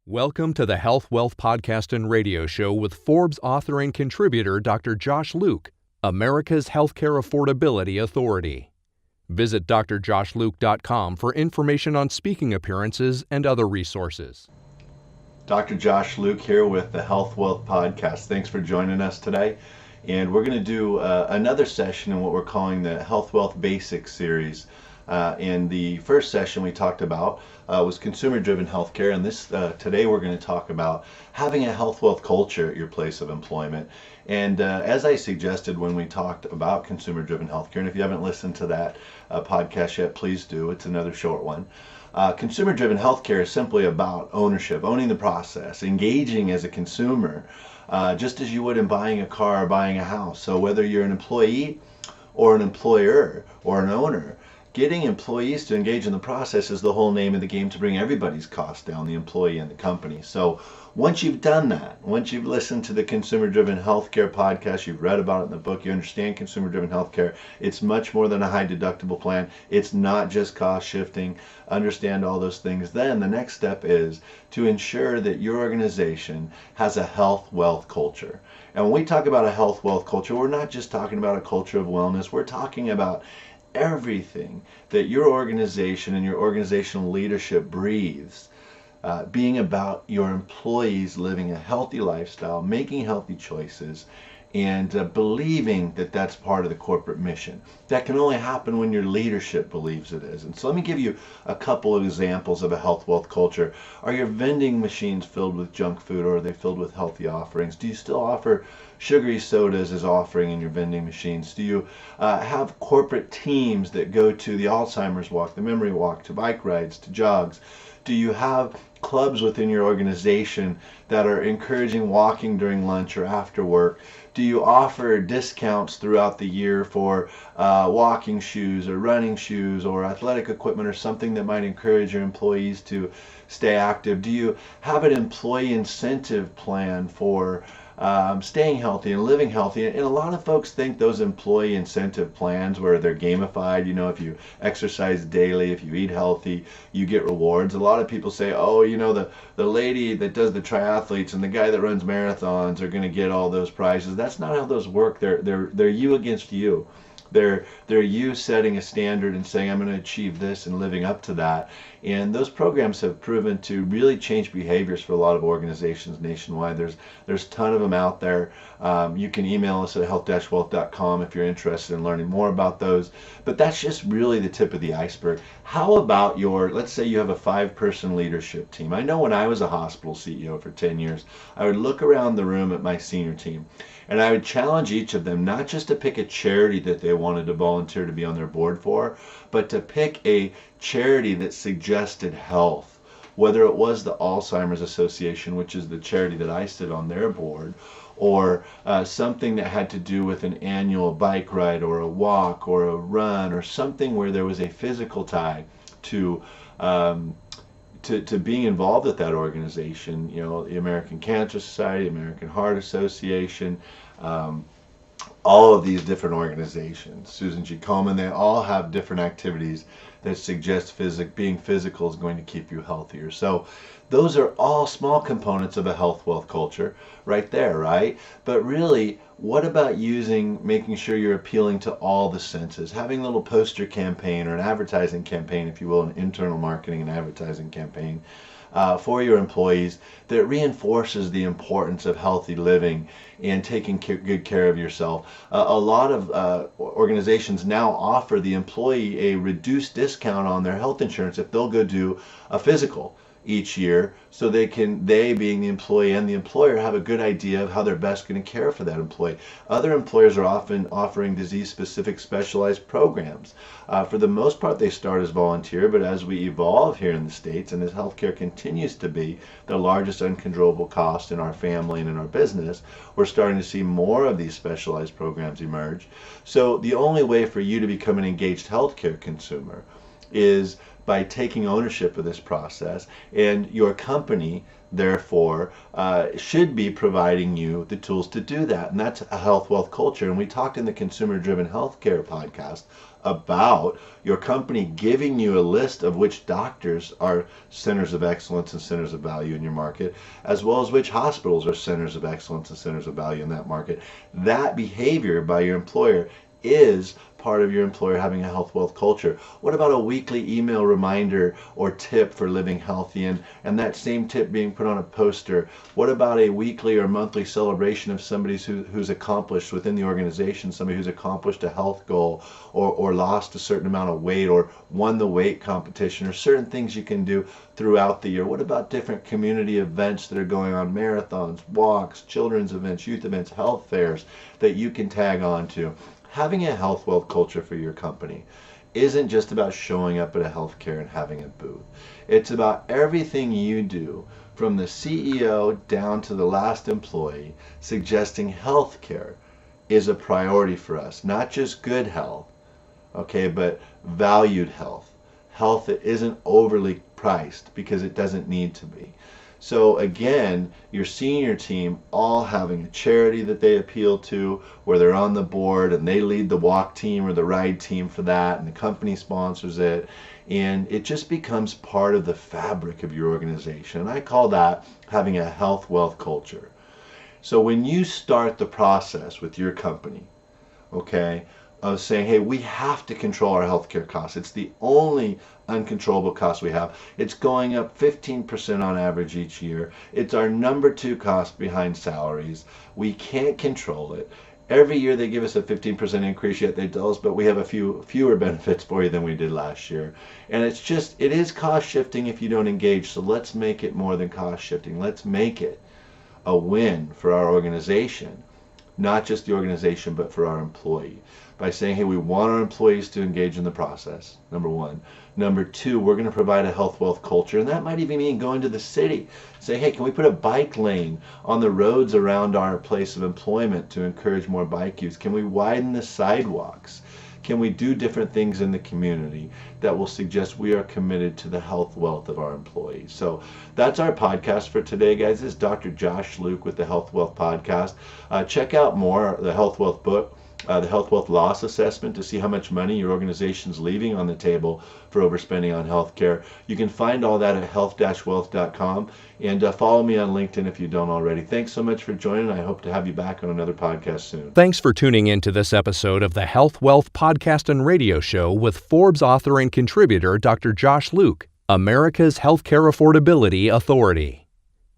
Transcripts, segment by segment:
Welcome to the Health Wealth Podcast and Radio Show with Forbes author and contributor Dr. Josh Luke, America's Healthcare Affordability Authority. Visit drjoshluke.com for information on speaking appearances and other resources. Dr. Josh Luke here with the Health Wealth Podcast. Thanks for joining us today. And we're going to do another session in what we're calling the Health Wealth Basics series. In the first session we talked about was consumer-driven healthcare, and today we're going to talk about having a health wealth culture at your place of employment. And as I suggested when we talked about consumer-driven healthcare, and if you haven't listened to that podcast yet, please do. It's another short one. Consumer-driven healthcare is simply about ownership, owning the process, engaging as a consumer, just as you would in buying a car or buying a house. So whether you're an employee or an employer or an owner, getting employees to engage in the process is the whole name of the game to bring everybody's costs down, the employee and the company. So once you've done that, once you've listened to the Consumer-Driven Healthcare podcast, you've read about it in the book, you understand consumer-driven healthcare, it's much more than a high deductible plan. It's not just cost shifting. Understand all those things. Then the next step is to ensure that your organization has a health wealth culture. And when we talk about a health wealth culture, we're not just talking about a culture of wellness. We're talking about everything that your organization and your organizational leadership breathes, being about your employees living a healthy lifestyle, making healthy choices, and believing that that's part of the corporate mission. That can only happen when your leadership believes it is. And so let me give you a couple of examples of a health wealth culture. Are your vending machines filled with junk food, or are they filled with healthy offerings? Do you still offer sugary sodas as offering in your vending machines? Do you have corporate teams that go to the Alzheimer's walk, the memory walk, to bike rides, to jogs? Do you have clubs within your organization that are encouraging walking during lunch or after work? Do you offer discounts throughout the year for walking shoes or running shoes or athletic equipment or something that might encourage your employees to stay active? Do you have an employee incentive plan for staying healthy and living healthy? And a lot of folks think those employee incentive plans where they're gamified, if you exercise daily, if you eat healthy, you get rewards. A lot of people say, oh, the lady that does the triathletes and the guy that runs marathons are going to get all those prizes. That's not how those work. They're you against you. They're you setting a standard and saying, I'm going to achieve this and living up to that. And those programs have proven to really change behaviors for a lot of organizations nationwide. There's a ton of them out there. You can email us at health-wealth.com if you're interested in learning more about those. But that's just really the tip of the iceberg. How about let's say you have a 5-person leadership team. I know when I was a hospital CEO for 10 years, I would look around the room at my senior team, and I would challenge each of them not just to pick a charity that they wanted to volunteer to be on their board for, but to pick a charity that suggested health. Whether it was the Alzheimer's Association, which is the charity that I sit on their board, or something that had to do with an annual bike ride or a walk or a run or something where there was a physical tie to being involved with that organization, the American Cancer Society, American Heart Association, all of these different organizations, Susan G. Komen, they all have different activities that suggest being physical is going to keep you healthier. So those are all small components of a health wealth culture right there, right? But really, what about making sure you're appealing to all the senses, having a little poster campaign or an advertising campaign, if you will, an internal marketing and advertising campaign for your employees that reinforces the importance of healthy living and taking good care of yourself. A lot of organizations now offer the employee a reduced discount on their health insurance if they'll go do a physical each year, so they being the employee and the employer, have a good idea of how they're best going to care for that employee. Other employers are often offering disease-specific specialized programs. For the most part, they start as volunteer, but as we evolve here in the States, and as healthcare continues to be the largest uncontrollable cost in our family and in our business, we're starting to see more of these specialized programs emerge. So the only way for you to become an engaged healthcare consumer is by taking ownership of this process, and your company therefore should be providing you the tools to do that. And that's a health wealth culture. And we talked in the Consumer Driven Healthcare podcast about your company giving you a list of which doctors are centers of excellence and centers of value in your market, as well as which hospitals are centers of excellence and centers of value in that market. That behavior by your employer is part of your employer having a health wealth culture. What about a weekly email reminder or tip for living healthy, and that same tip being put on a poster? What about a weekly or monthly celebration of somebody who's accomplished within the organization, somebody who's accomplished a health goal, or lost a certain amount of weight, or won the weight competition, or certain things you can do throughout the year? What about different community events that are going on, marathons, walks, children's events, youth events, health fairs that you can tag on to? Having a health wealth culture for your company isn't just about showing up at a healthcare and having a booth. It's about everything you do, from the CEO down to the last employee, suggesting healthcare is a priority for us. Not just good health, okay, but valued health. Health that isn't overly priced because it doesn't need to be. So again, your senior team all having a charity that they appeal to, where they're on the board and they lead the walk team or the ride team for that, and the company sponsors it, and it just becomes part of the fabric of your organization. And I call that having a health wealth culture. So when you start the process with your company, okay, of saying, hey, we have to control our healthcare costs. It's the only uncontrollable cost we have. It's going up 15% on average each year. It's our number 2 cost behind salaries. We can't control it. Every year they give us a 15% increase, yet they tell us, but we have a fewer benefits for you than we did last year. And it is cost shifting if you don't engage. So let's make it more than cost shifting. Let's make it a win for our organization. Not just the organization, but for our employee. By saying, hey, we want our employees to engage in the process, number 1. Number 2, we're going to provide a health wealth culture. And that might even mean going to the city. Say, hey, can we put a bike lane on the roads around our place of employment to encourage more bike use? Can we widen the sidewalks? Can we do different things in the community that will suggest we are committed to the health wealth of our employees? So that's our podcast for today, guys. This is Dr. Josh Luke with the Health Wealth Podcast. Check out more, the Health Wealth book, the Health Wealth Loss Assessment, to see how much money your organization's leaving on the table for overspending on healthcare. You can find all that at health-wealth.com, and follow me on LinkedIn if you don't already. Thanks so much for joining. I hope to have you back on another podcast soon. Thanks for tuning in to this episode of the Health Wealth Podcast and Radio Show with Forbes author and contributor Dr. Josh Luke, America's Healthcare Affordability Authority.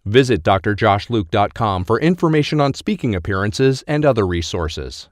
Visit drjoshluke.com for information on speaking appearances and other resources.